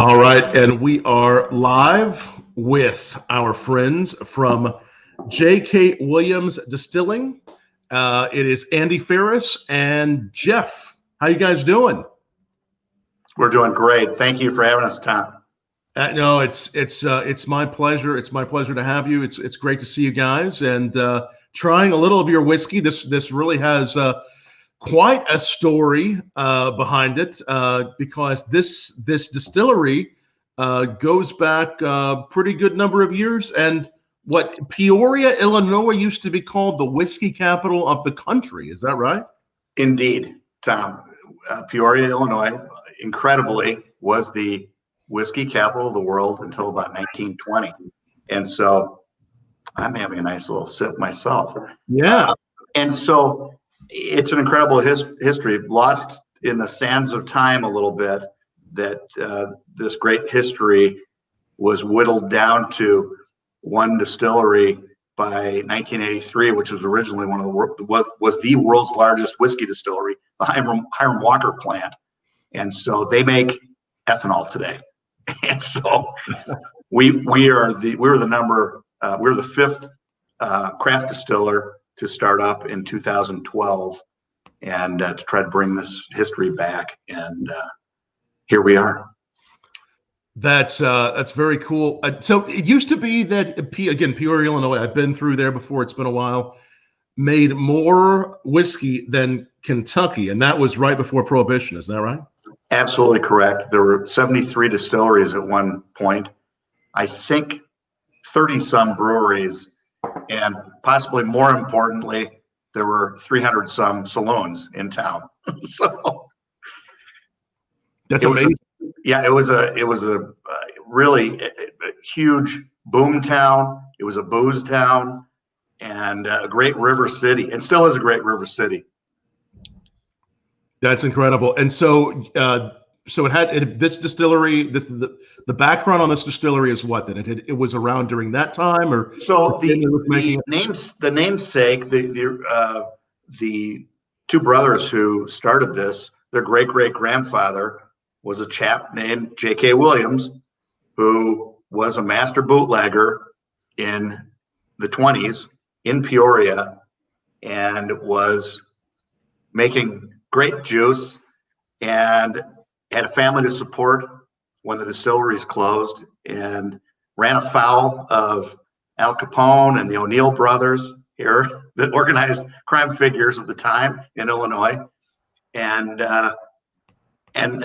All right, and we are live with our friends from J.K. Williams Distilling. It is Andy Faris and Jeff. How you guys doing? We're doing great. Thank you for having us, Tom. No, it's my pleasure. It's my pleasure to have you. It's great to see you guys and trying a little of your whiskey. This really has quite a story behind it because this distillery goes back a pretty good number of years. And what Peoria, Illinois used to be called the whiskey capital of the country. Is that right? Indeed, Tom. Peoria, Illinois, incredibly, was the whiskey capital of the world until about 1920. And so I'm having a nice little sip myself. Yeah. And so it's an incredible history, lost in the sands of time a little bit, that this great history was whittled down to one distillery by 1983, which was originally one of the world's largest whiskey distillery, the Hiram Walker plant. And so they make ethanol today. And so we were the fifth craft distiller to start up in 2012 and to try to bring this history back. And here we are. That's very cool. So it used to be that Peoria, Illinois, I've been through there before. It's been a while. Made more whiskey than Kentucky, and that was right before Prohibition. Is that right? Absolutely correct. There were 73 distilleries at one point. I think 30 some breweries, and possibly more importantly, there were 300 some saloons in town. So that's amazing. It was a really huge boom town. It was a booze town and a great river city, and still is a great river city. That's incredible. And so, this distillery. The background on this distillery is what? That it was around during that time, or so the namesake, the two brothers who started this, their great grandfather was a chap named J.K. Williams, who was a master bootlegger in the 20s in Peoria and was making great juice and had a family to support when the distilleries closed, and ran afoul of Al Capone and the O'Neill brothers here, the organized crime figures of the time in Illinois, and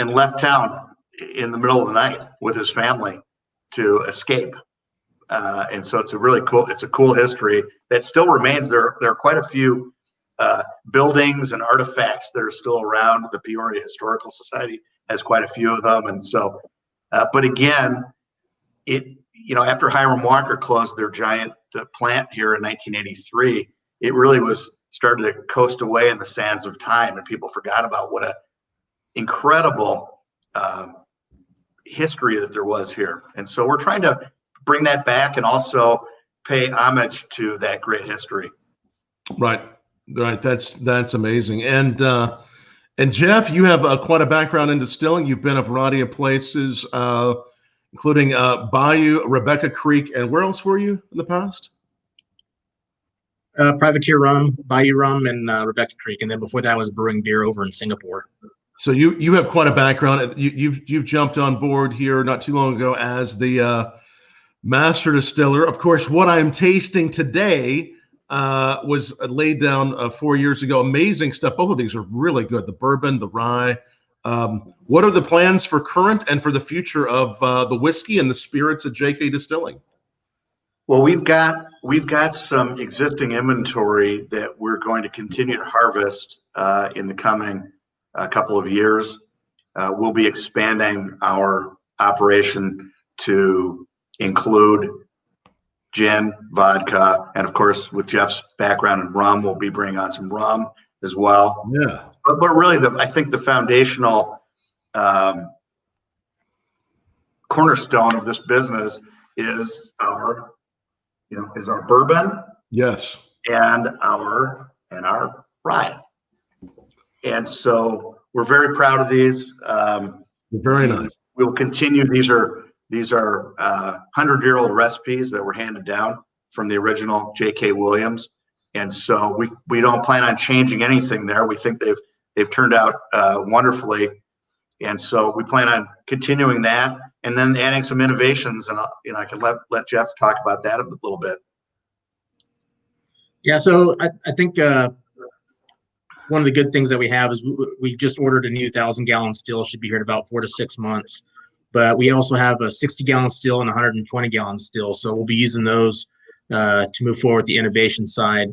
left town in the middle of the night with his family to escape. And so it's a cool history that still remains. There are quite a few buildings and artifacts that are still around. The Peoria Historical Society has quite a few of them. And so, but again, after Hiram Walker closed their giant plant here in 1983, it really started to coast away in the sands of time, and people forgot about what a incredible history that there was here. And so we're trying to bring that back and also pay homage to that great history. Right. That's amazing. And Jeff, you have quite a background in distilling. You've been a variety of places, including Bayou, Rebecca Creek, and where else were you in the past? Privateer Rum, Bayou Rum, and Rebecca Creek, and then before that I was brewing beer over in Singapore. So you have quite a background. You've jumped on board here not too long ago as the master distiller. Of course, what I'm tasting today was laid down 4 years ago. Amazing stuff. Both of these are really good. The bourbon, the rye. What are the plans for current and for the future of the whiskey and the spirits at J.K. Distilling? Well, we've got some existing inventory that we're going to continue to harvest in the coming couple of years. We'll be expanding our operation to include gin, vodka, and of course, with Jeff's background in rum, we'll be bringing on some rum as well. Yeah. But really, I think the foundational cornerstone of this business is our bourbon. Yes. And our rye. And so we're very proud of these. Very nice. we will continue. These are 100-year-old recipes that were handed down from the original J.K. Williams, and so we don't plan on changing anything there. We think they've turned out wonderfully, and so we plan on continuing that, and then adding some innovations. And I can let Jeff talk about that a little bit. Yeah, so I think one of the good things that we have is we just ordered a new 1,000-gallon still. Should be here in about 4 to 6 months. But we also have a 60-gallon still and a 120-gallon still. So we'll be using those to move forward with the innovation side.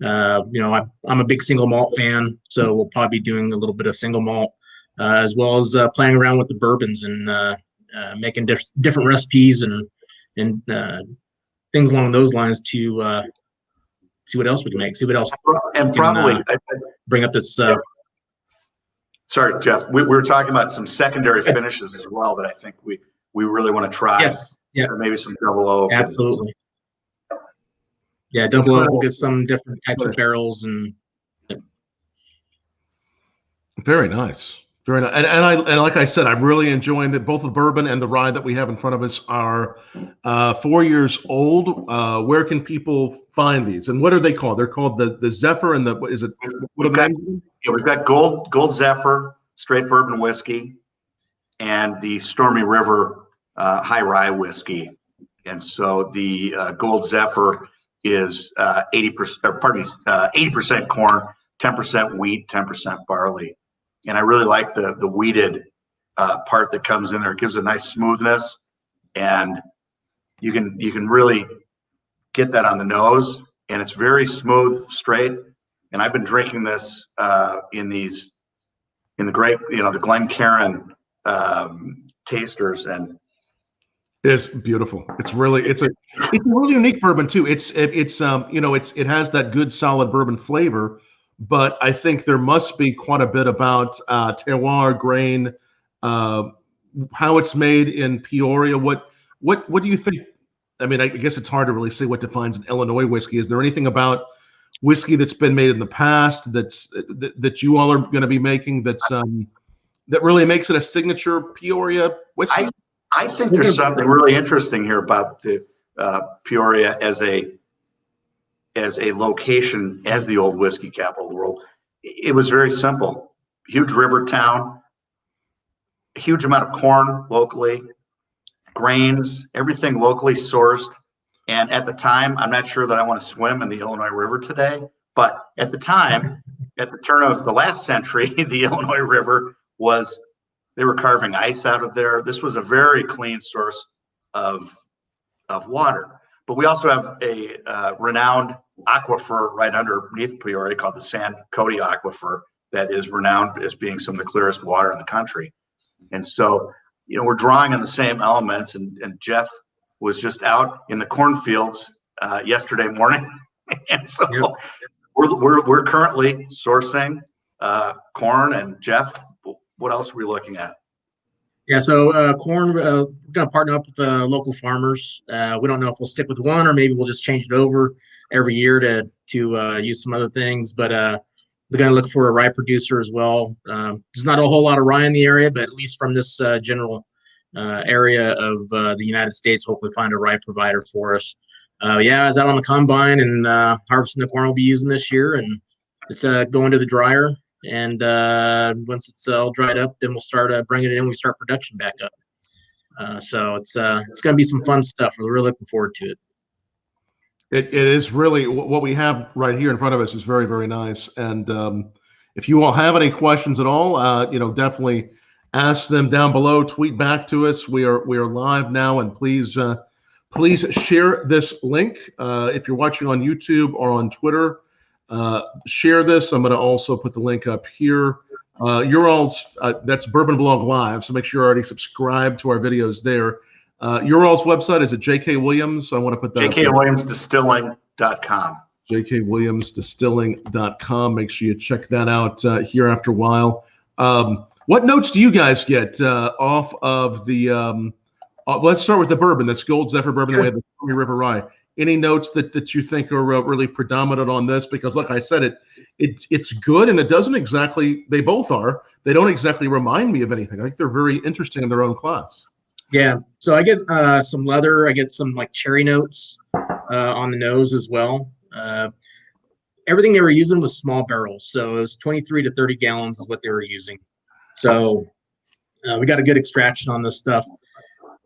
I'm a big single malt fan, so we'll probably be doing a little bit of single malt, as well as playing around with the bourbons and making different recipes and things along those lines to see what else we can make. See what else. And probably bring up this. Sorry, Jeff. We were talking about some secondary finishes as well that I think we really want to try. Yes. Yeah. Or maybe some double oak. Absolutely. Yeah, double oak. We'll get some different types of barrels and. Very nice. Very nice. And like I said, I'm really enjoying that both the bourbon and the rye that we have in front of us are 4 years old. Where can people find these? And what are they called? They're called the Zephyr and the, is it? What are they? Yeah, we've got Gold Zephyr, straight bourbon whiskey, and the Stormy River high rye whiskey. And so the Gold Zephyr is 80% corn, 10% wheat, 10% barley. And I really like the wheated part that comes in there. It gives a nice smoothness, and you can really get that on the nose, and it's very smooth, straight. And I've been drinking this in the Glencairn tasters, and it's beautiful. It's a really unique bourbon too. It has that good solid bourbon flavor. But I think there must be quite a bit about terroir, grain, how it's made in Peoria. What do you think? I mean, I guess it's hard to really say what defines an Illinois whiskey. Is there anything about whiskey that's been made in the past that you all are going to be making that really makes it a signature Peoria whiskey? I think there's something really interesting here about the Peoria as a location, as the old whiskey capital of the world. It was very simple. Huge river town, a huge amount of corn locally, grains, everything locally sourced. And at the time, I'm not sure that I want to swim in the Illinois River today, but at the time, at the turn of the last century, the Illinois River they were carving ice out of there. This was a very clean source of water. But we also have a renowned aquifer right underneath Peoria called the San Cody Aquifer that is renowned as being some of the clearest water in the country. And so, we're drawing on the same elements. And Jeff was just out in the cornfields yesterday morning, and so we're currently sourcing corn. And Jeff, what else are we looking at? Yeah, so corn, we're going to partner up with local farmers. We don't know if we'll stick with one or maybe we'll just change it over every year to use some other things. But we're going to look for a rye producer as well. There's not a whole lot of rye in the area, but at least from this general area of the United States, hopefully find a rye provider for us. I was out on the combine and harvesting the corn we'll be using this year, and it's going to the dryer. And once it's all dried up, then we'll start bringing it in. We start production back up. So it's going to be some fun stuff. We're really looking forward to it. It is really what we have right here in front of us is very, very nice. And if you all have any questions at all, definitely ask them down below. Tweet back to us. We are live now, and please share this link if you're watching on YouTube or on Twitter. Share this. I'm going to also put the link up here. That's BourbonBlog Live, so make sure you're already subscribed to our videos there. Your all's website is at J.K. Williams. So I want to put that. JKWilliamsDistilling.com. JKWilliamsDistilling.com. Make sure you check that out here after a while. What notes do you guys get off of the? Let's start with the bourbon. This Gold Zephyr bourbon. Sure. We have the Stormy River Rye. any notes that you think are really predominant on this? Because like I said, it's good, and it doesn't exactly, they both are, they don't exactly remind me of anything. I think they're very interesting in their own class. Yeah. So I get some leather. I get some like cherry notes on the nose as well. Everything they were using was small barrels. So it was 23 to 30 gallons is what they were using. So we got a good extraction on this stuff.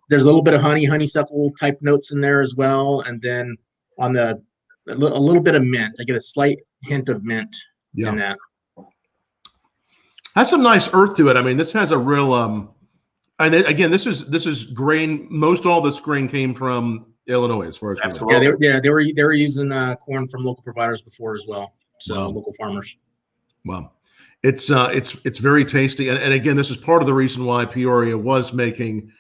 There's a little bit of honeysuckle type notes in there as well. And then on a little bit of mint. I get a slight hint of mint in that. Has some nice earth to it. I mean, this has a real, and again, this is grain. Most all this grain came from Illinois, as far as absolutely. They were using corn from local providers before as well. So local farmers. Wow. It's very tasty. And again, this is part of the reason why Peoria was making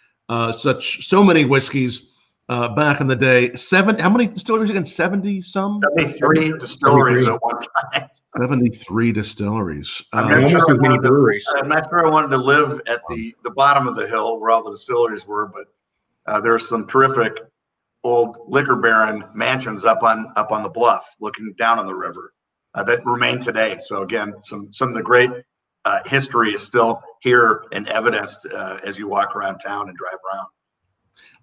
so many whiskeys back in the day. How many distilleries again? 70 some? 73 distilleries at one time. 73 distilleries. Almost as many breweries. I'm not sure I wanted to live at the bottom of the hill where all the distilleries were, but there's some terrific old liquor baron mansions up on the bluff looking down on the river that remain today. So again, some of the great history is still here and evidenced as you walk around town and drive around.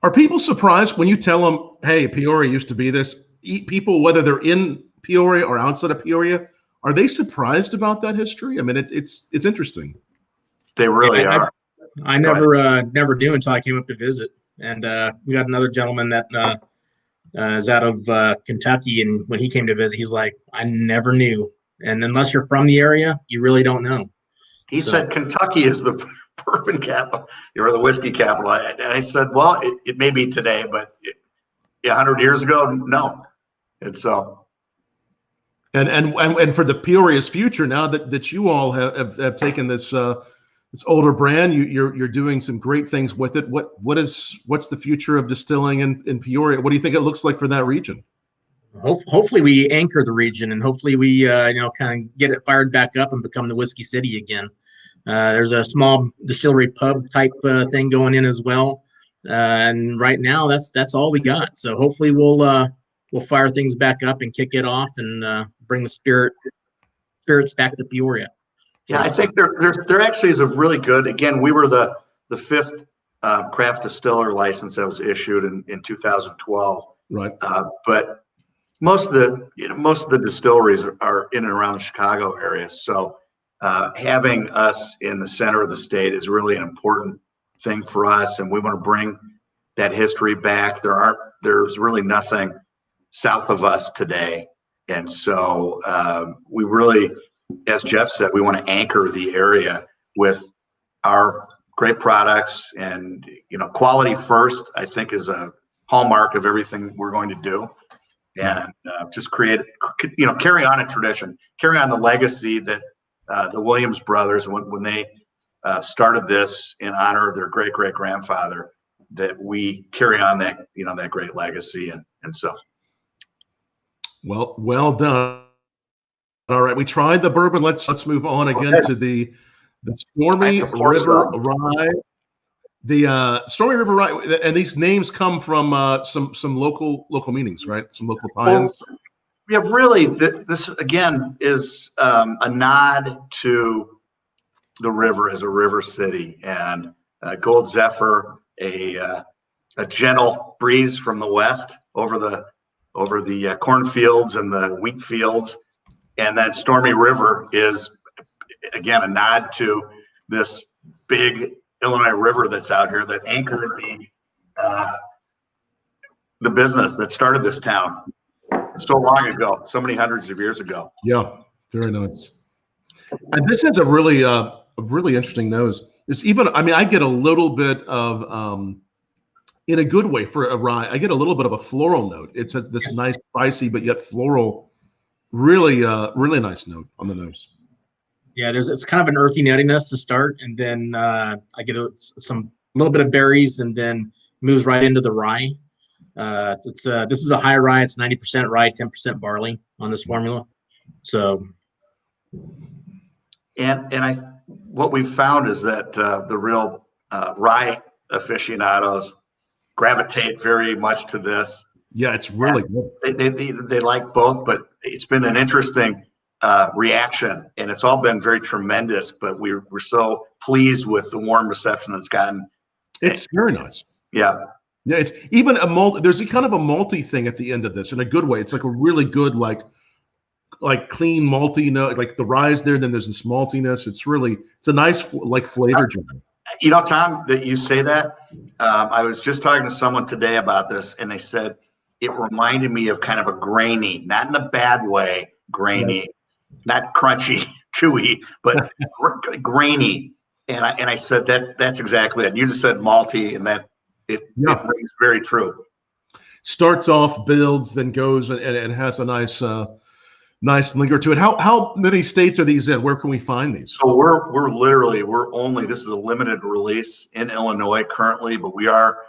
Are people surprised when you tell them, hey, Peoria used to be this? People, whether they're in Peoria or outside of Peoria, are they surprised about that history? I mean, it's interesting. They really are. I never knew until I came up to visit. And we got another gentleman that is out of Kentucky, and when he came to visit, he's like, I never knew. And unless you're from the area, you really don't know. He said Kentucky is the bourbon capital, or the whiskey capital. And I said, well, it may be today, but 100 years ago, no. It's so. And for the Peoria's future, now that you all have taken this this older brand, you're doing some great things with it. What's the future of distilling in Peoria? What do you think it looks like for that region? Hopefully we anchor the region, and hopefully we kind of get it fired back up and become the whiskey city again. There's a small distillery pub type thing going in as well, and right now that's all we got. So hopefully we'll fire things back up and kick it off and bring the spirits back to Peoria. Yeah, I think there actually is a really good. Again, we were the fifth craft distiller license that was issued in 2012. Right. But most of the distilleries are in and around the Chicago area. So having us in the center of the state is really an important thing for us, and we want to bring that history back. There's really nothing south of us today, and so we really, as Jeff said, we want to anchor the area with our great products, and quality first, I think, is a hallmark of everything we're going to do, and just carry on a tradition, carry on the legacy that the Williams brothers, when they started this in honor of their great grandfather, that we carry on that that great legacy, and so. Well done. All right, we tried the bourbon. Let's move on again to the Stormy River Rye. The Stormy River Rye, and these names come from some local meanings, right? Some local tie-ins. Well, yeah, really. This again is a nod to the river as a river city, and Gold Zephyr, a gentle breeze from the west over the cornfields and the wheat fields. And that Stormy River is, again, a nod to this big Illinois river that's out here that anchored the business that started this town so long ago, so many hundreds of years ago. Yeah, very nice. And this has a really interesting nose. It's even, I mean, I get a little bit of, in a good way for a rye, I get a little bit of a floral note. It has this nice spicy, but yet floral, really nice note on the nose. Yeah, it's kind of an earthy nuttiness to start, and then I get some little bit of berries, and then moves right into the rye. This is a high rye. It's 90% rye, 10% barley on this formula. So, and what we've found is that the real rye aficionados gravitate very much to this. Yeah, it's really good. They like both, but it's been an interesting reaction, and it's all been very tremendous. But we're so pleased with the warm reception that's gotten. It's very nice. Yeah. Yeah, it's even there's a kind of a malty thing at the end of this in a good way. It's like a really good, like clean malty note, like the rye's there, then there's this maltiness. It's a nice flavor journey. You know, Tom, that you say that, I was just talking to someone today about this, and they said it reminded me of kind of a grainy, not in a bad way, grainy, not crunchy, chewy, but grainy. And I said that's exactly it. You just said malty, and it rings very true. Starts off, builds, then goes and has a nice linger to it. How many states are these in? Where can we find these? So we're only, this is a limited release in Illinois currently, but we are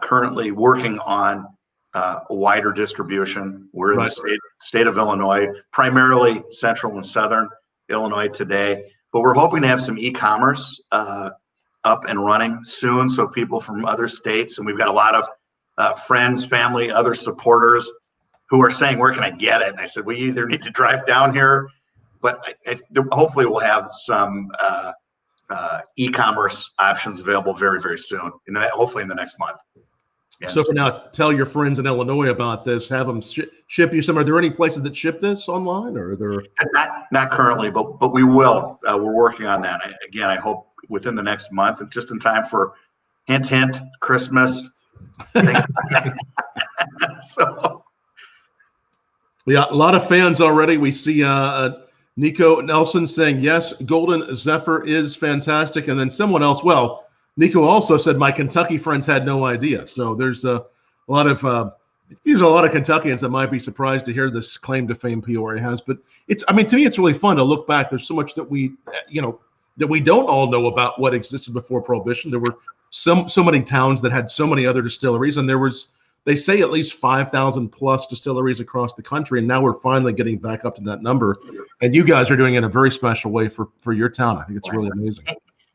currently working on a wider distribution. We're in the state of Illinois, primarily central and southern Illinois today, but we're hoping to have some e-commerce up and running soon. So people from other states, and we've got a lot of friends, family, other supporters who are saying, where can I get it? And I said, we either need to drive down here, but hopefully we'll have some e-commerce options available very, very soon, hopefully in the next month. Yes. So for now, tell your friends in Illinois about this, have them ship you some. Are there any places that ship this online, or are there? Not currently, but we will. We're working on that. Again, I hope within the next month, and just in time for hint, hint, Christmas. So. Yeah, a lot of fans already. We see Nico Nelson saying, yes, Golden Zephyr is fantastic. And then someone else, Nico also said, my Kentucky friends had no idea. So there's a lot of Kentuckians that might be surprised to hear this claim to fame Peoria has. But to me, it's really fun to look back. There's so much that we don't all know about what existed before Prohibition. There were so many towns that had so many other distilleries, and they say at least 5,000 plus distilleries across the country, and now we're finally getting back up to that number. And you guys are doing it in a very special way for your town. I think it's really amazing.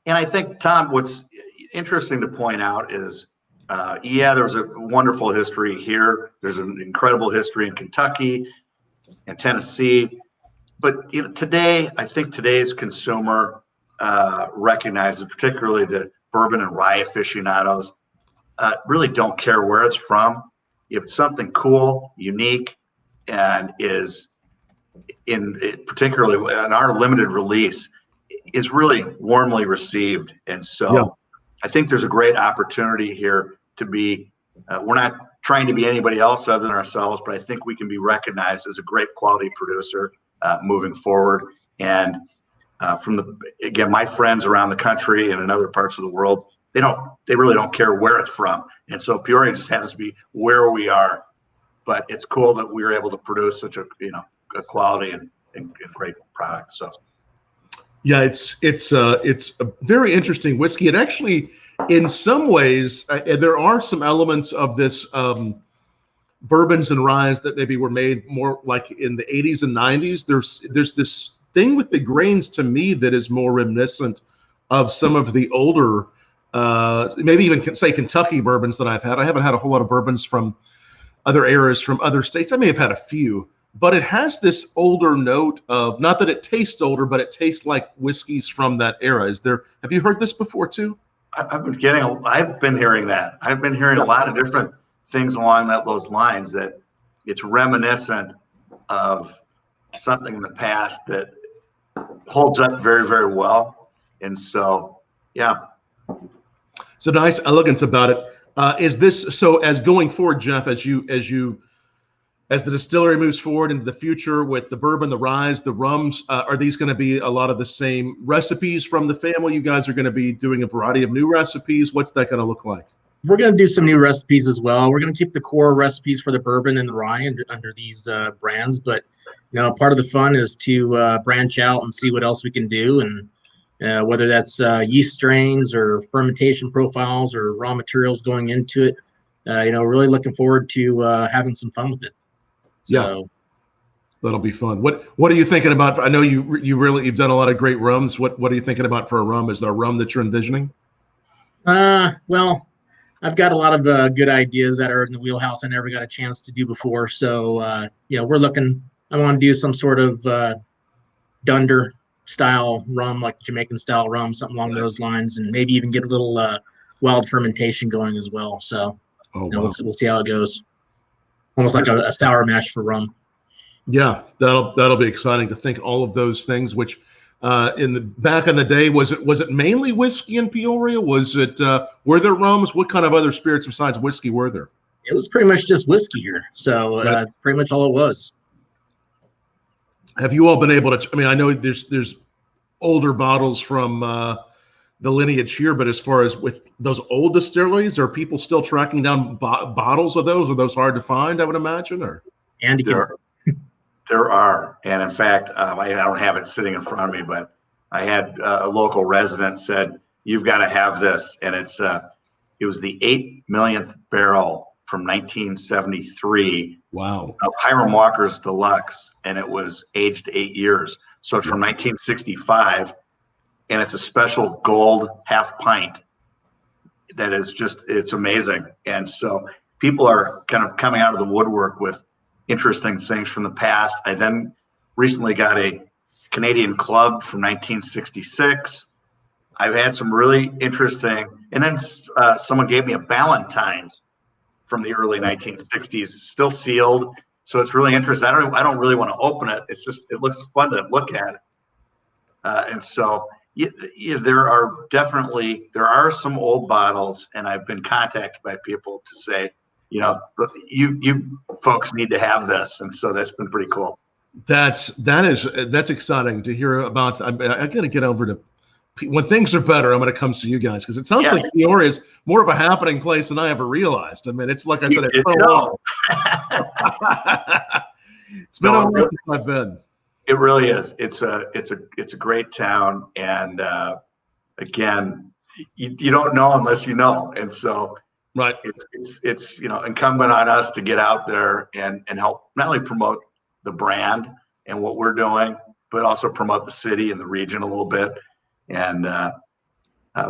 And I think, Tom, what's interesting to point out is, there's a wonderful history here. There's an incredible history in Kentucky and Tennessee. But today, I think today's consumer recognizes, particularly the bourbon and rye aficionados, really don't care where it's from. If it's something cool, unique, and is particularly in our limited release, is really warmly received. And so I think there's a great opportunity here to be, we're not trying to be anybody else other than ourselves, but I think we can be recognized as a great quality producer moving forward. And again, my friends around the country and in other parts of the world, they really don't care where it's from. And so Peoria just happens to be where we are, but it's cool that we were able to produce such a quality and great product. So. Yeah, it's a very interesting whiskey. It actually, in some ways, there are some elements of this bourbons and ryes that maybe were made more like in the 80s and 90s. There's this thing with the grains to me that is more reminiscent of some of the older, maybe even say Kentucky bourbons that I've had. I haven't had a whole lot of bourbons from other eras from other states. I may have had a few. But it has this older note of, not that it tastes older, but it tastes like whiskeys from that era. Have you heard this before too? I've been hearing that. I've been hearing a lot of different things along those lines, that it's reminiscent of something in the past that holds up very, very well. And so, yeah. So nice elegance about it. Is this, so as going forward, Jeff, as the distillery moves forward into the future with the bourbon, the ryes, the rums, are these going to be a lot of the same recipes from the family? You guys are going to be doing a variety of new recipes. What's that going to look like? We're going to do some new recipes as well. We're going to keep the core recipes for the bourbon and the rye under these brands. But, part of the fun is to branch out and see what else we can do. And whether that's yeast strains or fermentation profiles or raw materials going into it, really looking forward to having some fun with it. So, yeah, that'll be fun. What are you thinking about? I know you've done a lot of great rums. What are you thinking about for a rum? Is there a rum that you're envisioning? Well, I've got a lot of good ideas that are in the wheelhouse I never got a chance to do before. So we're looking. I want to do some sort of dunder style rum, like Jamaican style rum, something along those lines, and maybe even get a little wild fermentation going as well. So we'll see how it goes. Almost like a sour mash for rum. Yeah, that'll be exciting to think all of those things. Which back in the day, was it mainly whiskey in Peoria? Was it were there rums? What kind of other spirits besides whiskey were there? It was pretty much just whiskey here, so that's pretty much all it was. Have you all been able to? I mean, I know there's older bottles from the lineage here, but as far as with those old distilleries, are people still tracking down bottles of those? Are those hard to find, I would imagine? Or there are, and in fact, I don't have it sitting in front of me, but I had a local resident said, "You've got to have this," and it was the 8 millionth barrel from 1973. Wow. Of Hiram Walker's Deluxe, and it was aged 8 years. So it's from 1965, and it's a special gold half pint that is it's amazing. And so people are kind of coming out of the woodwork with interesting things from the past. I then recently got a Canadian Club from 1966. I've had some really interesting, and then someone gave me a Ballantine's from the early 1960s, still sealed. So it's really interesting. I don't really want to open it. It's just, it looks fun to look at. And so there are some old bottles, and I've been contacted by people to say, you folks need to have this. And so that's been pretty cool. That's exciting to hear about. I got to get over to, when things are better, I'm going to come see you guys, because it sounds like Peoria is more of a happening place than I ever realized. I mean, it's like I said, it's been a while. It's been a while since I've been. It really is. It's a great town, and again, you don't know unless you know, and so right. It's incumbent on us to get out there and help not only promote the brand and what we're doing, but also promote the city and the region a little bit. And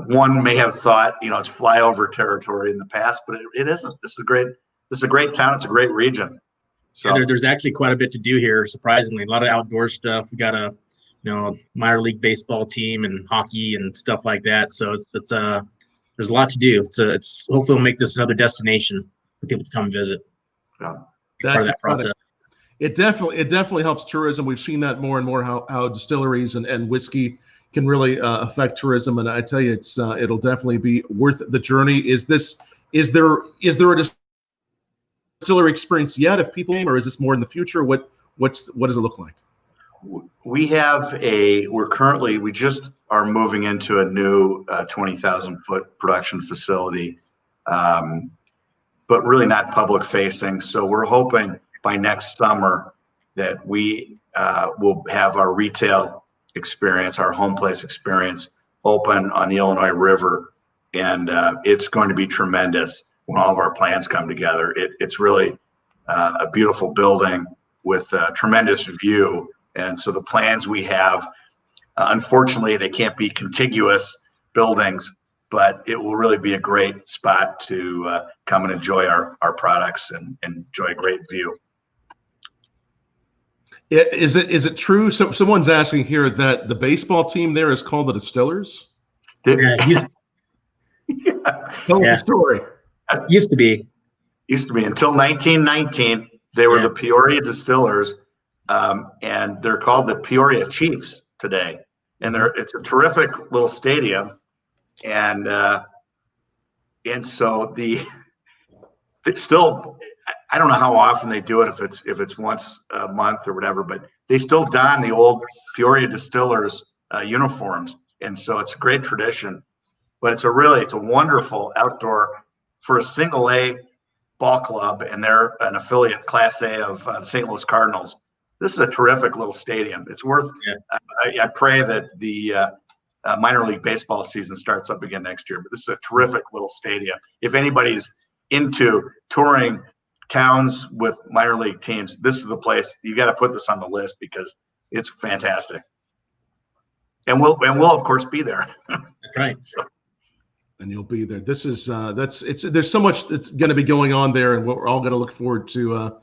one may have thought, it's flyover territory in the past, but it isn't. This is a great town. It's a great region. So there's actually quite a bit to do here. Surprisingly, a lot of outdoor stuff. We got a minor league baseball team and hockey and stuff like that. So it's there's a lot to do. So it's hopefully we'll make this another destination for people to come visit. Yeah, part of that process. It definitely helps tourism. We've seen that more and more, how distilleries and whiskey can really affect tourism. And I tell you, it'll definitely be worth the journey. Is there a distillery experience yet, if people, or is this more in the future? What does it look like? We just are moving into a new 20,000 foot production facility, but really not public facing. So we're hoping by next summer that we will have our retail experience, our home place experience, open on the Illinois River. And it's going to be tremendous when all of our plans come together. It's really a beautiful building with a tremendous view. And so the plans we have, unfortunately, they can't be contiguous buildings, but it will really be a great spot to come and enjoy our products and enjoy a great view. Is it true? So someone's asking here that the baseball team there is called the Distillers. Yeah, Tell us the story. Used to be until 1919. They were the Peoria Distillers, and they're called the Peoria Chiefs today. And it's a terrific little stadium, and so it's still, I don't know how often they do it, if it's once a month or whatever, but they still don the old Peoria Distillers uniforms, and so it's a great tradition. But it's a wonderful outdoor for a single A ball club, and they're an affiliate, Class A, of the St. Louis Cardinals. This is a terrific little stadium. It's worth. Yeah. I pray that the minor league baseball season starts up again next year. But this is a terrific little stadium. If anybody's into touring towns with minor league teams, this is the place. You got to put this on the list because it's fantastic. And we'll of course be there. That's right. So. And you'll be there. This is there's so much that's going to be going on there, and what we're all going to look forward to.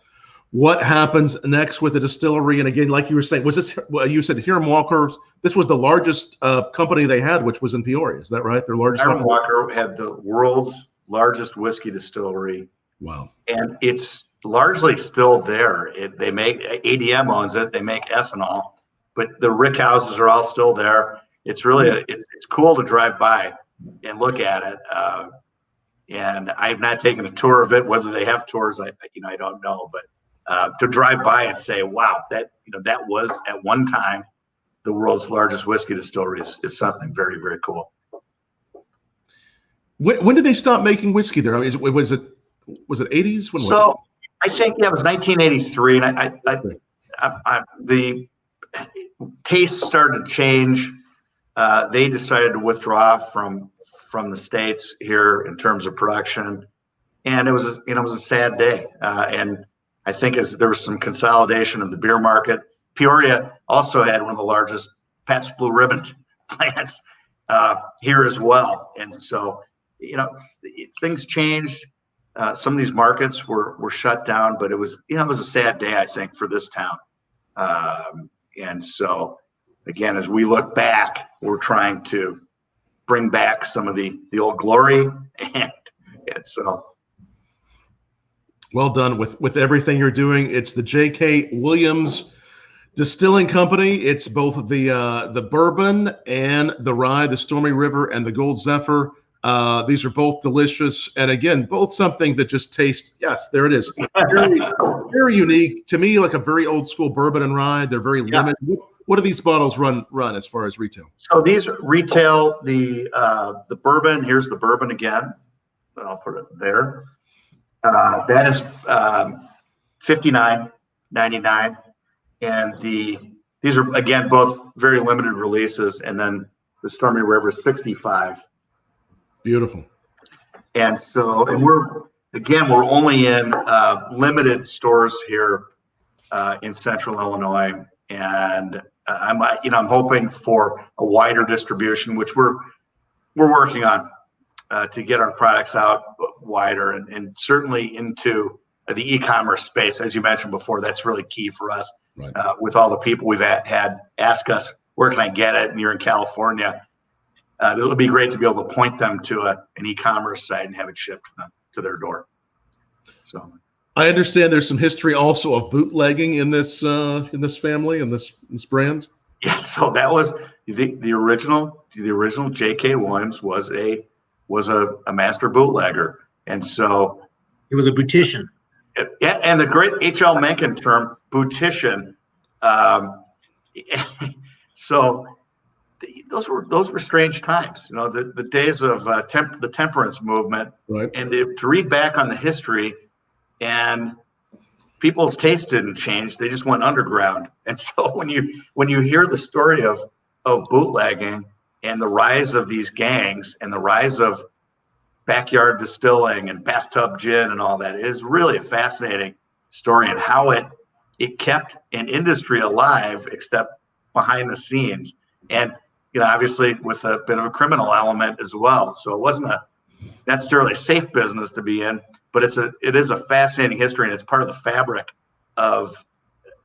What happens next with the distillery? And again, like you were saying, was this? Well, you said Hiram Walker. This was the largest company they had, which was in Peoria. Is that right? Their largest. Hiram Walker had the world's largest whiskey distillery. Wow. And it's largely still there. They make ADM owns it. They make ethanol, but the rick houses are all still there. It's really it's cool to drive by and look at it. And I've not taken a tour of it. Whether they have tours, I don't know. But to drive by and say, wow, that was at one time the world's largest whiskey distillery is something very, very cool. When did they stop making whiskey there? I mean, was it 80s? When so I think it was 1983, and the taste started to change. They decided to withdraw from the States here in terms of production, and it was a sad day. And I think as there was some consolidation of the beer market, Peoria also had one of the largest Pabst Blue Ribbon plants here as well, and so things changed. Some of these markets were shut down, but it was a sad day, I think, for this town. And so, again, as we look back, we're trying to bring back some of the old glory, and so. Well done with everything you're doing. It's the J.K. Williams Distilling Company. It's both the bourbon and the rye, the Stormy River and the Gold Zephyr. These are both delicious, and again, both something that just tastes. Yes, there it is. Very, very unique to me, like a very old school bourbon and rye. They're very limited. What do these bottles run as far as retail? So these retail the bourbon. Here's the bourbon again. I'll put it there. That is $59.99, and these are again both very limited releases, and then the Stormy River is $65. Beautiful. And so, and we're only in limited stores here in Central Illinois, and I'm hoping for a wider distribution, which we're working on to get our products out wider, and certainly into the e-commerce space. As you mentioned before, that's really key for us. Right. With all the people we've had ask us, where can I get it? And you're in California. It would be great to be able to point them to an e-commerce site and have it shipped to their door. So I understand there's some history also of bootlegging in this family and this brand. Yeah, so that was the original J.K. Williams was a master bootlegger, and so he was a bootician. Yeah, and the great H.L. Mencken term, bootician. So. Those were strange times, the days of the temperance movement, right? And to read back on the history, and people's taste didn't change; they just went underground. And so when you hear the story of bootlegging and the rise of these gangs and the rise of backyard distilling and bathtub gin and all that, it is really a fascinating story, and how it kept an industry alive, except behind the scenes. And obviously with a bit of a criminal element as well. So it wasn't necessarily a safe business to be in, but it is a fascinating history, and it's part of the fabric of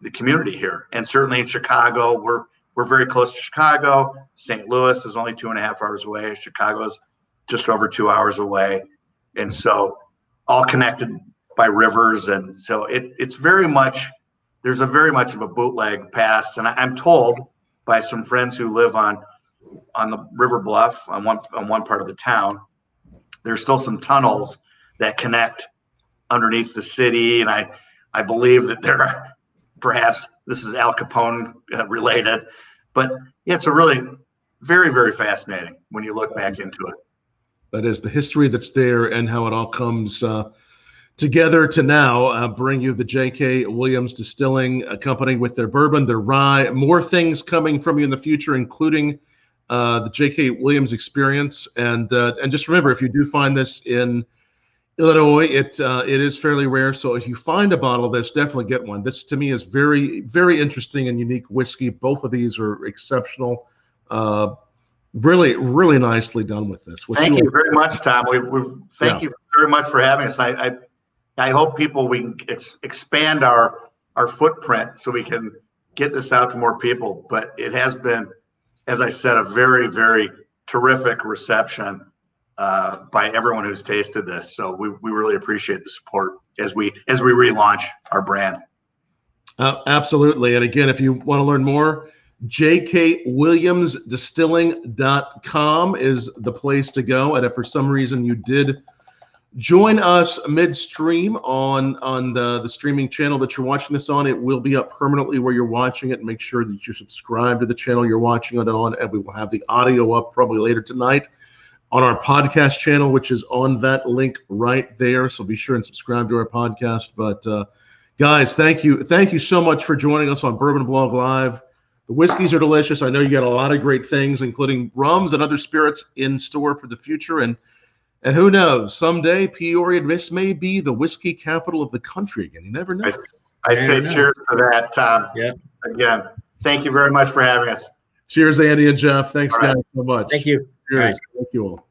the community here. And certainly in Chicago, we're very close to Chicago. St. Louis is only 2.5 hours away. Chicago's just over 2 hours away. And so all connected by rivers. And so it's very much, there's a very much of a bootleg past. And I'm told by some friends who live on the river bluff on one part of the town, there's still some tunnels that connect underneath the city, and I believe that there are, perhaps this is Al Capone related, but it's a really very, very fascinating when you look back into it. That is the history that's there, and how it all comes together to now bring you the J.K. Williams Distilling Company with their bourbon, their rye. More things coming from you in the future, including the J.K. Williams experience. And just remember, if you do find this in Illinois, it is fairly rare. So if you find a bottle of this, definitely get one. This to me is very, very interesting and unique whiskey. Both of these are exceptional. Really, really nicely done with this. Thank you very much, Tom. Thank you very much for having us. I hope we can expand our footprint so we can get this out to more people. But it has been, as I said, a very, very terrific reception by everyone who's tasted this. So we really appreciate the support as we relaunch our brand. Absolutely. And again, if you want to learn more, jkwilliamsdistilling.com is the place to go. And if for some reason you did join us midstream on the streaming channel that you're watching this on, it will be up permanently where you're watching it. Make sure that you subscribe to the channel you're watching it on, and we will have the audio up probably later tonight on our podcast channel, which is on that link right there. So be sure and subscribe to our podcast. But guys, thank you so much for joining us on BourbonBlog Live. The whiskeys are delicious. I know you got a lot of great things, including rums and other spirits in store for the future. And who knows, someday Peoria, this may be the whiskey capital of the country again. You never know. I say cheers to that, Tom. Yeah. Again, thank you very much for having us. Cheers, Andy and Jeff. Thanks, guys, so much. Thank you. Cheers. Thank you all.